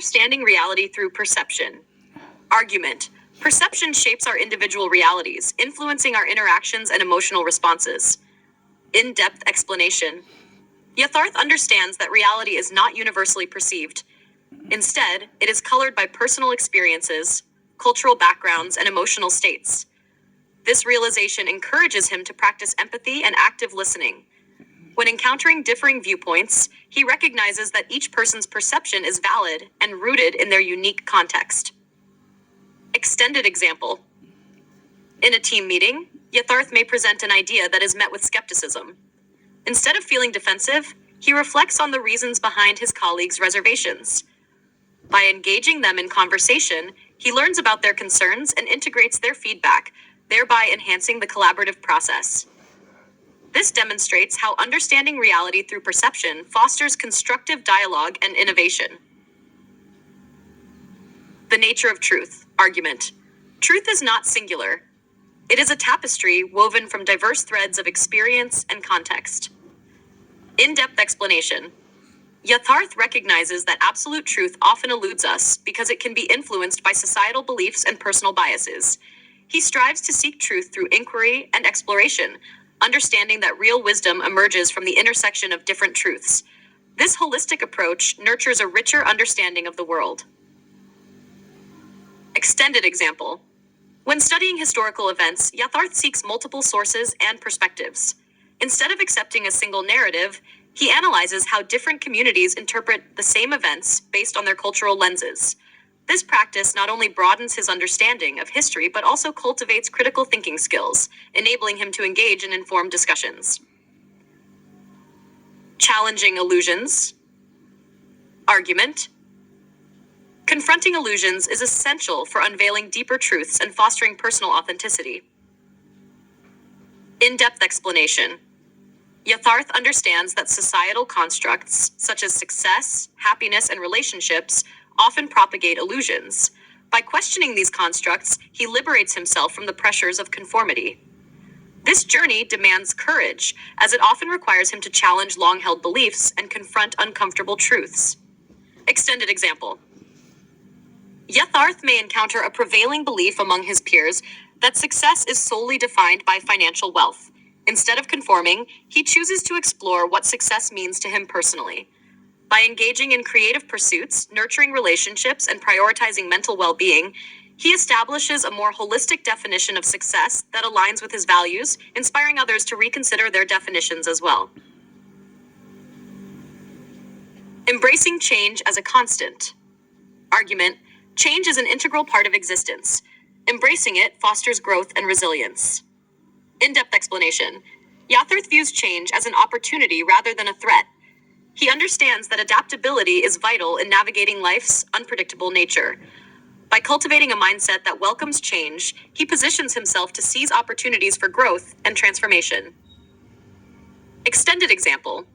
Understanding reality through perception. Argument. Perception shapes our individual realities, influencing our interactions and emotional responses. In-depth explanation. Yatharth understands that reality is not universally perceived. Instead, it is colored by personal experiences, cultural backgrounds, and emotional states. This realization encourages him to practice empathy and active listening. When encountering differing viewpoints, he recognizes that each person's perception is valid and rooted in their unique context. Extended example. In a team meeting, Yatharth may present an idea that is met with skepticism. Instead of feeling defensive, he reflects on the reasons behind his colleagues' reservations. By engaging them in conversation, he learns about their concerns and integrates their feedback, thereby enhancing the collaborative process. This demonstrates how understanding reality through perception fosters constructive dialogue and innovation. The nature of truth. Argument. Truth is not singular. It is a tapestry woven from diverse threads of experience and context. In-depth explanation. Yatharth recognizes that absolute truth often eludes us because it can be influenced by societal beliefs and personal biases. He strives to seek truth through inquiry and exploration, understanding that real wisdom emerges from the intersection of different truths. This holistic approach nurtures a richer understanding of the world. Extended example. When studying historical events, Yatharth seeks multiple sources and perspectives. Instead of accepting a single narrative, he analyzes how different communities interpret the same events based on their cultural lenses. This practice not only broadens his understanding of history, but also cultivates critical thinking skills, enabling him to engage in informed discussions. Challenging illusions. Argument. Confronting illusions is essential for unveiling deeper truths and fostering personal authenticity. In-depth explanation. Yatharth understands that societal constructs, such as success, happiness, and relationships, often propagate illusions. By questioning these constructs, he liberates himself from the pressures of conformity. This journey demands courage, as it often requires him to challenge long-held beliefs and confront uncomfortable truths. Extended example. Yatharth may encounter a prevailing belief among his peers that success is solely defined by financial wealth. Instead of conforming, he chooses to explore what success means to him personally. By engaging in creative pursuits, nurturing relationships, and prioritizing mental well-being, he establishes a more holistic definition of success that aligns with his values, inspiring others to reconsider their definitions as well. Embracing change as a constant. Argument. Change is an integral part of existence. Embracing it fosters growth and resilience. In-depth explanation. Yatharth views change as an opportunity rather than a threat. He understands that adaptability is vital in navigating life's unpredictable nature. By cultivating a mindset that welcomes change, he positions himself to seize opportunities for growth and transformation. Extended example.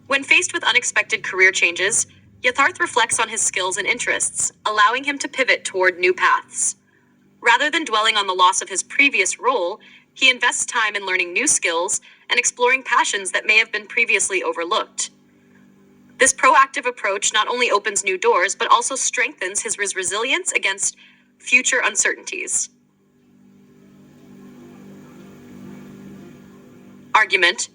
When faced with unexpected career changes, Yatharth reflects on his skills and interests, allowing him to pivot toward new paths. Rather than dwelling on the loss of his previous role, he invests time in learning new skills and exploring passions that may have been previously overlooked. This proactive approach not only opens new doors, but also strengthens his resilience against future uncertainties. Argument.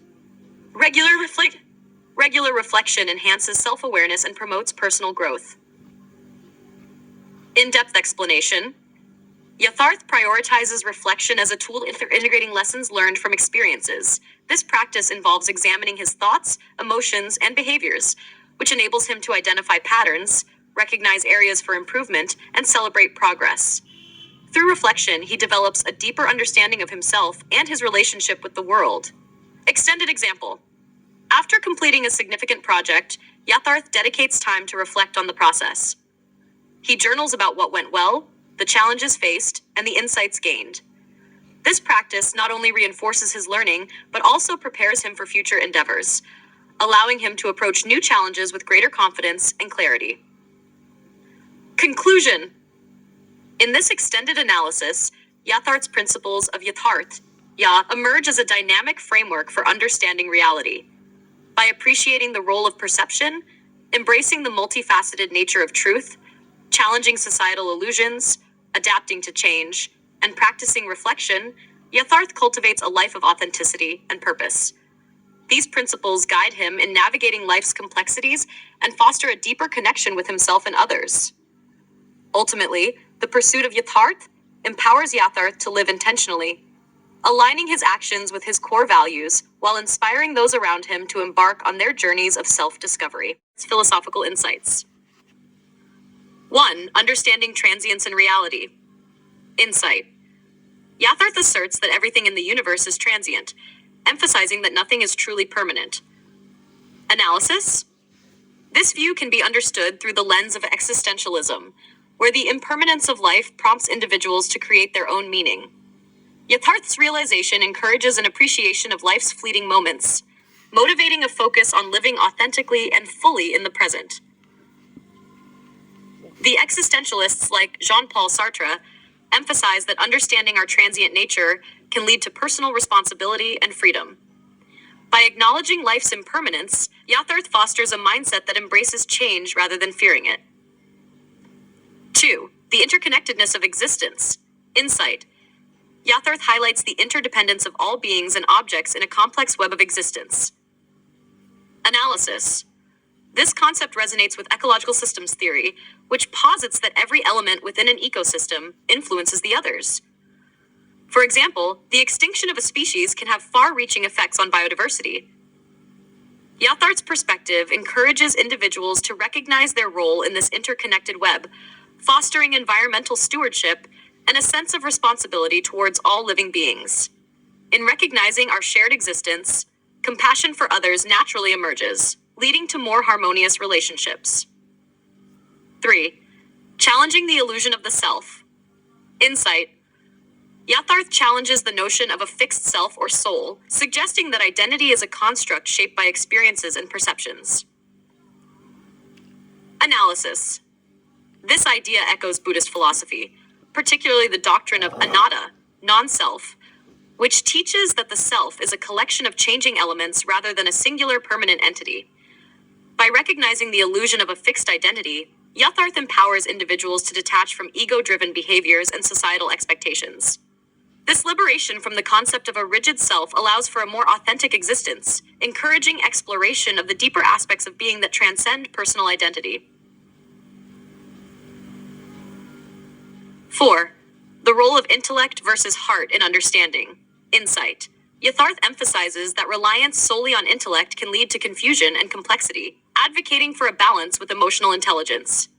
Regular reflection enhances self-awareness and promotes personal growth. In-depth explanation. Yatharth prioritizes reflection as a tool for integrating lessons learned from experiences. This practice involves examining his thoughts, emotions, and behaviors, which enables him to identify patterns, recognize areas for improvement, and celebrate progress. Through reflection, he develops a deeper understanding of himself and his relationship with the world. Extended example. After completing a significant project, Yatharth dedicates time to reflect on the process. He journals about what went well, the challenges faced, and the insights gained. This practice not only reinforces his learning, but also prepares him for future endeavors, allowing him to approach new challenges with greater confidence and clarity. Conclusion. In this extended analysis, Yatharth's principles of emerge as a dynamic framework for understanding reality. By appreciating the role of perception, embracing the multifaceted nature of truth, Challenging societal illusions, adapting to change, and practicing reflection, Yatharth cultivates a life of authenticity and purpose. These principles guide him in navigating life's complexities and foster a deeper connection with himself and others. Ultimately, the pursuit of Yatharth empowers Yatharth to live intentionally, aligning his actions with his core values while inspiring those around him to embark on their journeys of self-discovery. Philosophical insights. 1. Understanding transience and reality. Insight. Yatharth asserts that everything in the universe is transient, emphasizing that nothing is truly permanent. Analysis. This view can be understood through the lens of existentialism, where the impermanence of life prompts individuals to create their own meaning. Yatharth's realization encourages an appreciation of life's fleeting moments, motivating a focus on living authentically and fully in the present. The existentialists like Jean-Paul Sartre emphasize that understanding our transient nature can lead to personal responsibility and freedom. By acknowledging life's impermanence, Yatharth fosters a mindset that embraces change rather than fearing it. 2. The interconnectedness of existence. Insight. Yatharth highlights the interdependence of all beings and objects in a complex web of existence. Analysis. This concept resonates with ecological systems theory, which posits that every element within an ecosystem influences the others. For example, the extinction of a species can have far-reaching effects on biodiversity. Yatharth's perspective encourages individuals to recognize their role in this interconnected web, fostering environmental stewardship and a sense of responsibility towards all living beings. In recognizing our shared existence, compassion for others naturally emerges, leading to more harmonious relationships. 3. Challenging the illusion of the self. Insight. Yatharth challenges the notion of a fixed self or soul, suggesting that identity is a construct shaped by experiences and perceptions. Analysis. This idea echoes Buddhist philosophy, particularly the doctrine of anatta, non-self, which teaches that the self is a collection of changing elements rather than a singular permanent entity. By recognizing the illusion of a fixed identity, Yatharth empowers individuals to detach from ego-driven behaviors and societal expectations. This liberation from the concept of a rigid self allows for a more authentic existence, encouraging exploration of the deeper aspects of being that transcend personal identity. 4. The role of intellect versus heart in understanding. Insight. Yatharth emphasizes that reliance solely on intellect can lead to confusion and complexity, advocating for a balance with emotional intelligence.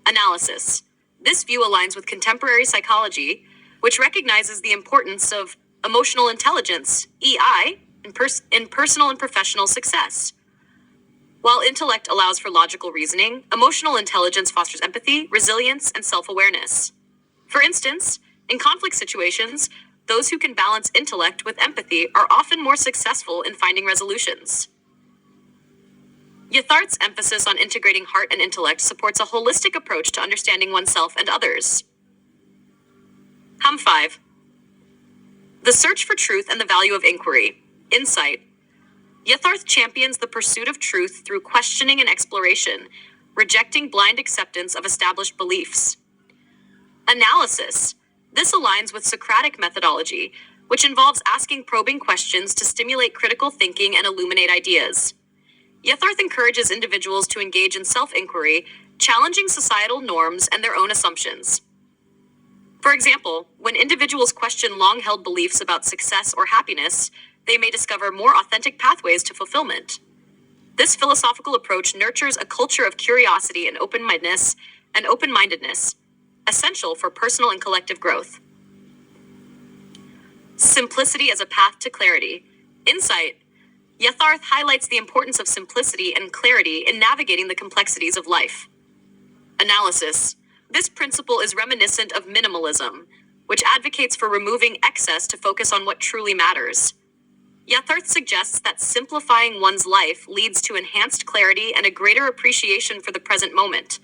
Analysis. This view aligns with contemporary psychology, which recognizes the importance of emotional intelligence, EI, in personal and professional success. While intellect allows for logical reasoning, emotional intelligence fosters empathy, resilience, and self-awareness. For instance, in conflict situations, those who can balance intellect with empathy are often more successful in finding resolutions. Yatharth's emphasis on integrating heart and intellect supports a holistic approach to understanding oneself and others. 5. The search for truth and the value of inquiry. Insight. Yatharth champions the pursuit of truth through questioning and exploration, rejecting blind acceptance of established beliefs. Analysis. This aligns with Socratic methodology, which involves asking probing questions to stimulate critical thinking and illuminate ideas. Yatharth encourages individuals to engage in self-inquiry, challenging societal norms and their own assumptions. For example, when individuals question long-held beliefs about success or happiness, they may discover more authentic pathways to fulfillment. This philosophical approach nurtures a culture of curiosity and open-mindedness, essential for personal and collective growth. Simplicity as a path to clarity. Insight. Yatharth highlights the importance of simplicity and clarity in navigating the complexities of life. Analysis. This principle is reminiscent of minimalism, which advocates for removing excess to focus on what truly matters. Yatharth suggests that simplifying one's life leads to enhanced clarity and a greater appreciation for the present moment.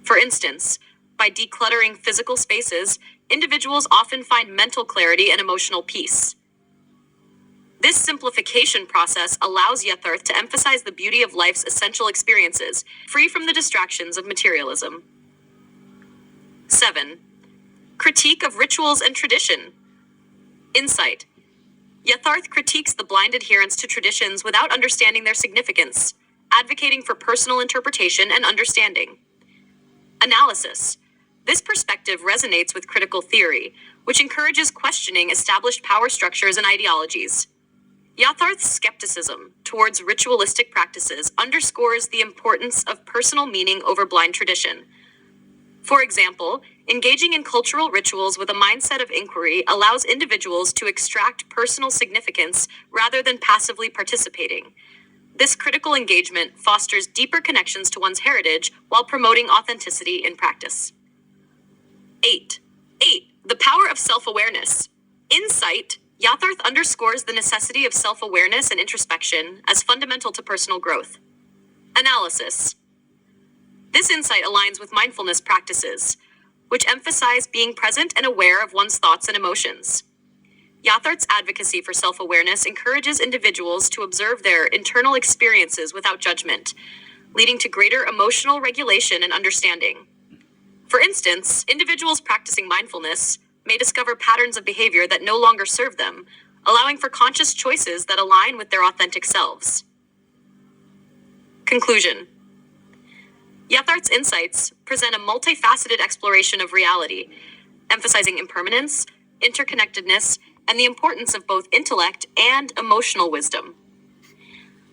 For instance, by decluttering physical spaces, individuals often find mental clarity and emotional peace. This simplification process allows Yatharth to emphasize the beauty of life's essential experiences, free from the distractions of materialism. 7. Critique of rituals and tradition. Insight. Yatharth critiques the blind adherence to traditions without understanding their significance, advocating for personal interpretation and understanding. Analysis. This perspective resonates with critical theory, which encourages questioning established power structures and ideologies. Yatharth's skepticism towards ritualistic practices underscores the importance of personal meaning over blind tradition. For example, engaging in cultural rituals with a mindset of inquiry allows individuals to extract personal significance rather than passively participating. This critical engagement fosters deeper connections to one's heritage while promoting authenticity in practice. 8. The power of self-awareness. Insight. Yatharth underscores the necessity of self-awareness and introspection as fundamental to personal growth. Analysis. This insight aligns with mindfulness practices, which emphasize being present and aware of one's thoughts and emotions. Yatharth's advocacy for self-awareness encourages individuals to observe their internal experiences without judgment, leading to greater emotional regulation and understanding. For instance, individuals practicing mindfulness may discover patterns of behavior that no longer serve them, allowing for conscious choices that align with their authentic selves. Conclusion. Yatharth's insights present a multifaceted exploration of reality, emphasizing impermanence, interconnectedness, and the importance of both intellect and emotional wisdom.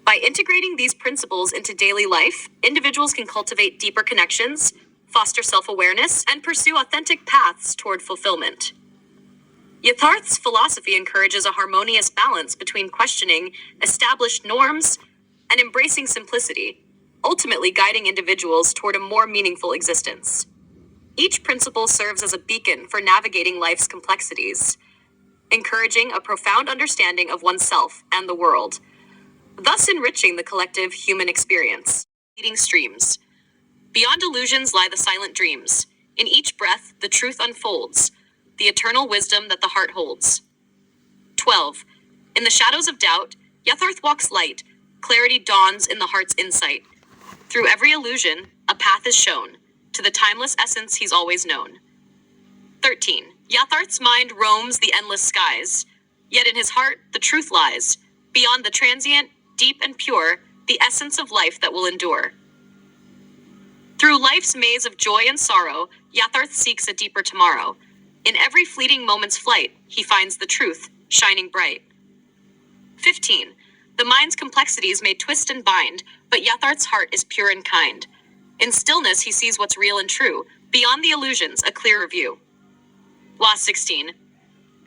By integrating these principles into daily life, individuals can cultivate deeper connections, foster self-awareness, and pursue authentic paths toward fulfillment. Yatharth's philosophy encourages a harmonious balance between questioning established norms and embracing simplicity, ultimately guiding individuals toward a more meaningful existence. Each principle serves as a beacon for navigating life's complexities, encouraging a profound understanding of oneself and the world, thus enriching the collective human experience. Leading streams. Beyond illusions lie the silent dreams. In each breath, the truth unfolds, the eternal wisdom that the heart holds. 12. In the shadows of doubt, Yatharth walks light. Clarity dawns in the heart's insight. Through every illusion, a path is shown to the timeless essence he's always known. 13. Yatharth's mind roams the endless skies, yet in his heart the truth lies. Beyond the transient, deep and pure, the essence of life that will endure. Through life's maze of joy and sorrow, Yatharth seeks a deeper tomorrow. In every fleeting moment's flight, he finds the truth, shining bright. 15. The mind's complexities may twist and bind, but Yatharth's heart is pure and kind. In stillness, he sees what's real and true. Beyond the illusions, a clearer view. Law 16.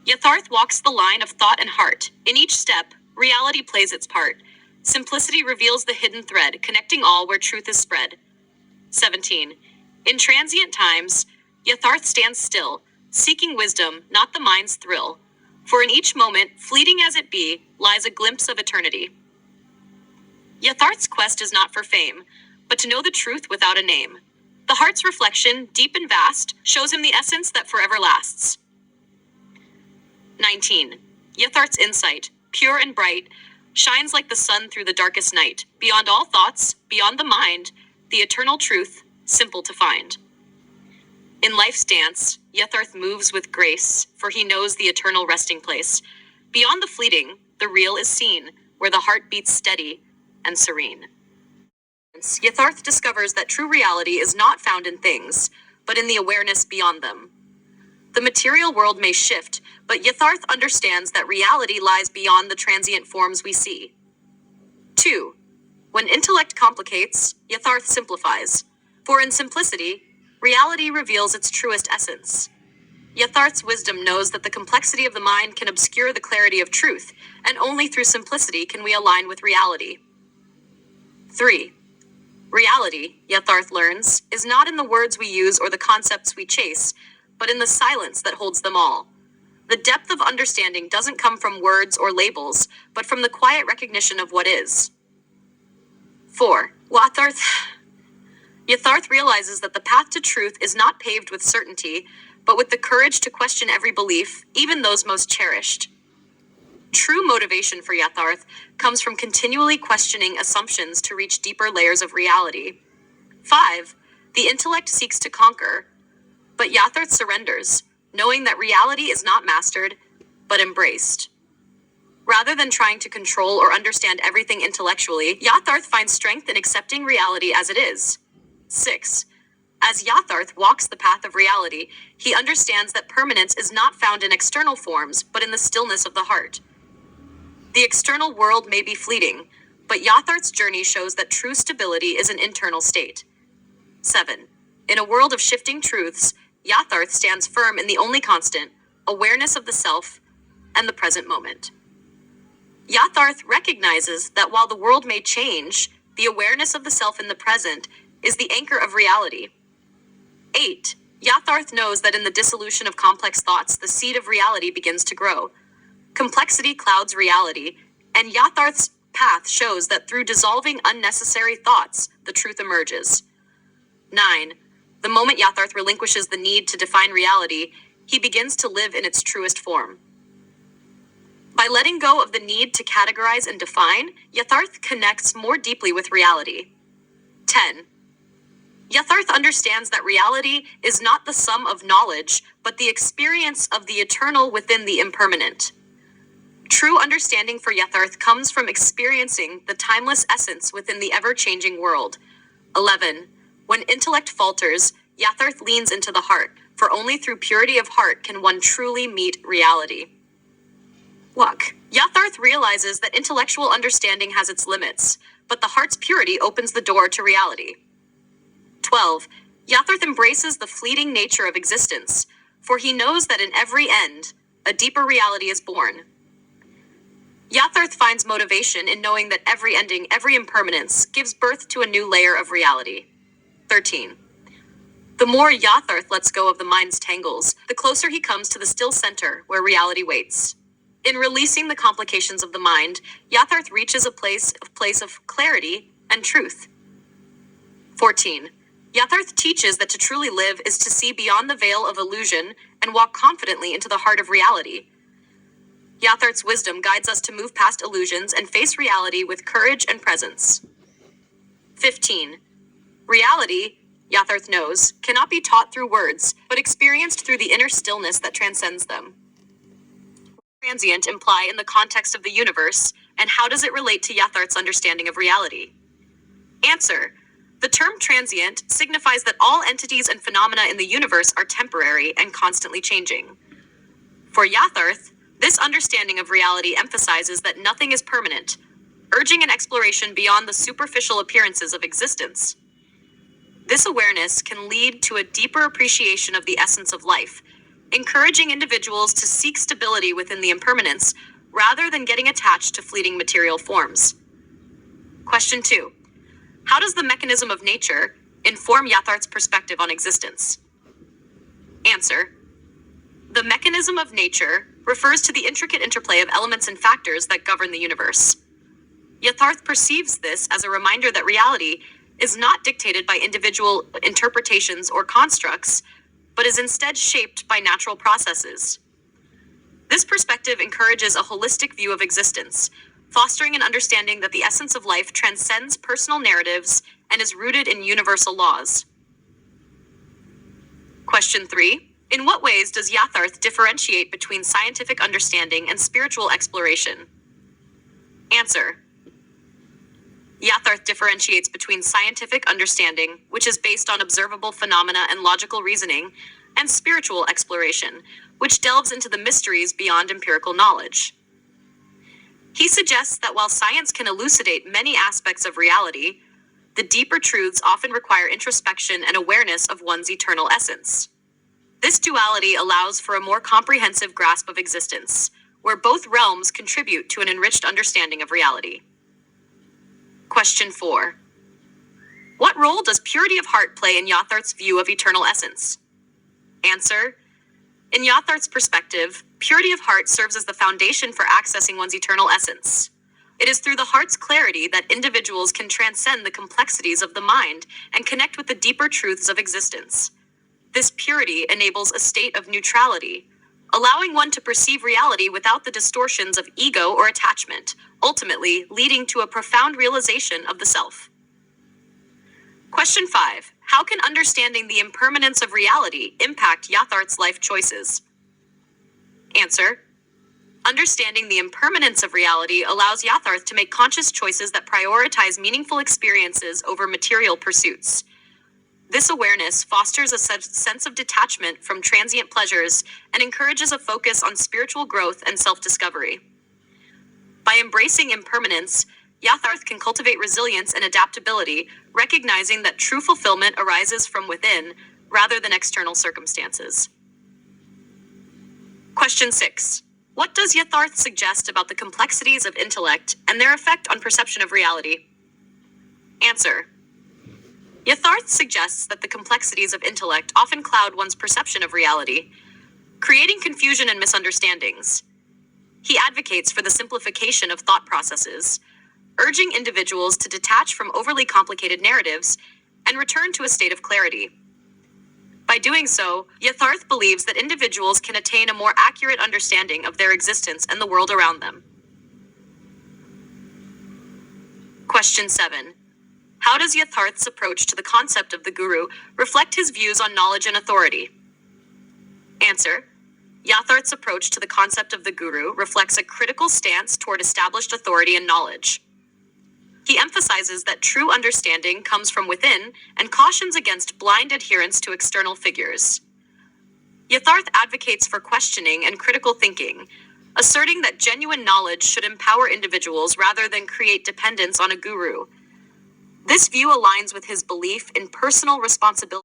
Yatharth walks the line of thought and heart. In each step, reality plays its part. Simplicity reveals the hidden thread, connecting all where truth is spread. 17. In transient times, Yatharth stands still, seeking wisdom, not the mind's thrill. For in each moment, fleeting as it be, lies a glimpse of eternity. Yatharth's quest is not for fame, but to know the truth without a name. The heart's reflection, deep and vast, shows him the essence that forever lasts. 19. Yatharth's insight, pure and bright, shines like the sun through the darkest night. Beyond all thoughts, beyond the mind, the eternal truth, simple to find. In life's dance, Yatharth moves with grace, for he knows the eternal resting place. Beyond the fleeting, the real is seen, where the heart beats steady and serene. Yatharth discovers that true reality is not found in things, but in the awareness beyond them. The material world may shift, but Yatharth understands that reality lies beyond the transient forms we see. 2. When intellect complicates, Yatharth simplifies. For in simplicity, reality reveals its truest essence. Yatharth's wisdom knows that the complexity of the mind can obscure the clarity of truth, and only through simplicity can we align with reality. 3. Reality, Yatharth learns, is not in the words we use or the concepts we chase, but in the silence that holds them all. The depth of understanding doesn't come from words or labels, but from the quiet recognition of what is. 4. Yatharth realizes that the path to truth is not paved with certainty, but with the courage to question every belief, even those most cherished. True motivation for Yatharth comes from continually questioning assumptions to reach deeper layers of reality. 5. The intellect seeks to conquer, But Yatharth surrenders, knowing that reality is not mastered, but embraced. Rather than trying to control or understand everything intellectually, Yatharth finds strength in accepting reality as it is. 6. As Yatharth walks the path of reality, he understands that permanence is not found in external forms, but in the stillness of the heart. The external world may be fleeting, but Yatharth's journey shows that true stability is an internal state. 7. In a world of shifting truths, Yatharth stands firm in the only constant, awareness of the self and the present moment. Yatharth recognizes that while the world may change, the awareness of the self in the present is the anchor of reality. 8. Yatharth knows that in the dissolution of complex thoughts, the seed of reality begins to grow. Complexity clouds reality, and Yatharth's path shows that through dissolving unnecessary thoughts, the truth emerges. 9. The moment Yatharth relinquishes the need to define reality, he begins to live in its truest form. By letting go of the need to categorize and define, Yatharth connects more deeply with reality. 10. Yatharth understands that reality is not the sum of knowledge, but the experience of the eternal within the impermanent. True understanding for Yatharth comes from experiencing the timeless essence within the ever-changing world. 11. When intellect falters, Yatharth leans into the heart, for only through purity of heart can one truly meet reality. Look, Yatharth realizes that intellectual understanding has its limits, but the heart's purity opens the door to reality. 12. Yatharth embraces the fleeting nature of existence, for he knows that in every end, a deeper reality is born. Yatharth finds motivation in knowing that every ending, every impermanence, gives birth to a new layer of reality. 13. The more Yatharth lets go of the mind's tangles, the closer he comes to the still center where reality waits. In releasing the complications of the mind, Yatharth reaches a place of clarity and truth. 14. Yatharth teaches that to truly live is to see beyond the veil of illusion and walk confidently into the heart of reality. Yatharth's wisdom guides us to move past illusions and face reality with courage and presence. 15. Reality, Yatharth knows, cannot be taught through words, but experienced through the inner stillness that transcends them. Transient imply in the context of the universe, and how does it relate to Yatharth's understanding of reality? Answer. The term transient signifies that all entities and phenomena in the universe are temporary and constantly changing. For Yatharth, this understanding of reality emphasizes that nothing is permanent, urging an exploration beyond the superficial appearances of existence. This awareness can lead to a deeper appreciation of the essence of life, encouraging individuals to seek stability within the impermanence rather than getting attached to fleeting material forms. Question 2. How does the mechanism of nature inform Yatharth's perspective on existence? Answer. The mechanism of nature refers to the intricate interplay of elements and factors that govern the universe. Yatharth perceives this as a reminder that reality is not dictated by individual interpretations or constructs, but is instead shaped by natural processes. This perspective encourages a holistic view of existence, fostering an understanding that the essence of life transcends personal narratives and is rooted in universal laws. Question 3. In what ways does Yatharth differentiate between scientific understanding and spiritual exploration? Answer. Yatharth differentiates between scientific understanding, which is based on observable phenomena and logical reasoning, and spiritual exploration, which delves into the mysteries beyond empirical knowledge. He suggests that while science can elucidate many aspects of reality, the deeper truths often require introspection and awareness of one's eternal essence. This duality allows for a more comprehensive grasp of existence, where both realms contribute to an enriched understanding of reality. Question 4. What role does purity of heart play in Yatharth's view of eternal essence? Answer. In Yatharth's perspective, purity of heart serves as the foundation for accessing one's eternal essence. It is through the heart's clarity that individuals can transcend the complexities of the mind and connect with the deeper truths of existence. This purity enables a state of neutrality, allowing one to perceive reality without the distortions of ego or attachment, ultimately leading to a profound realization of the self. Question 5. How can understanding the impermanence of reality impact Yatharth's life choices? Answer. Understanding the impermanence of reality allows Yatharth to make conscious choices that prioritize meaningful experiences over material pursuits. This awareness fosters a sense of detachment from transient pleasures and encourages a focus on spiritual growth and self-discovery. By embracing impermanence, Yatharth can cultivate resilience and adaptability, recognizing that true fulfillment arises from within rather than external circumstances. Question 6. What does Yatharth suggest about the complexities of intellect and their effect on perception of reality? Answer. Yatharth suggests that the complexities of intellect often cloud one's perception of reality, creating confusion and misunderstandings. He advocates for the simplification of thought processes, urging individuals to detach from overly complicated narratives and return to a state of clarity. By doing so, Yatharth believes that individuals can attain a more accurate understanding of their existence and the world around them. Question 7. How does Yatharth's approach to the concept of the guru reflect his views on knowledge and authority? Answer. Yatharth's approach to the concept of the guru reflects a critical stance toward established authority and knowledge. He emphasizes that true understanding comes from within and cautions against blind adherence to external figures. Yatharth advocates for questioning and critical thinking, asserting that genuine knowledge should empower individuals rather than create dependence on a guru. This view aligns with his belief in personal responsibility.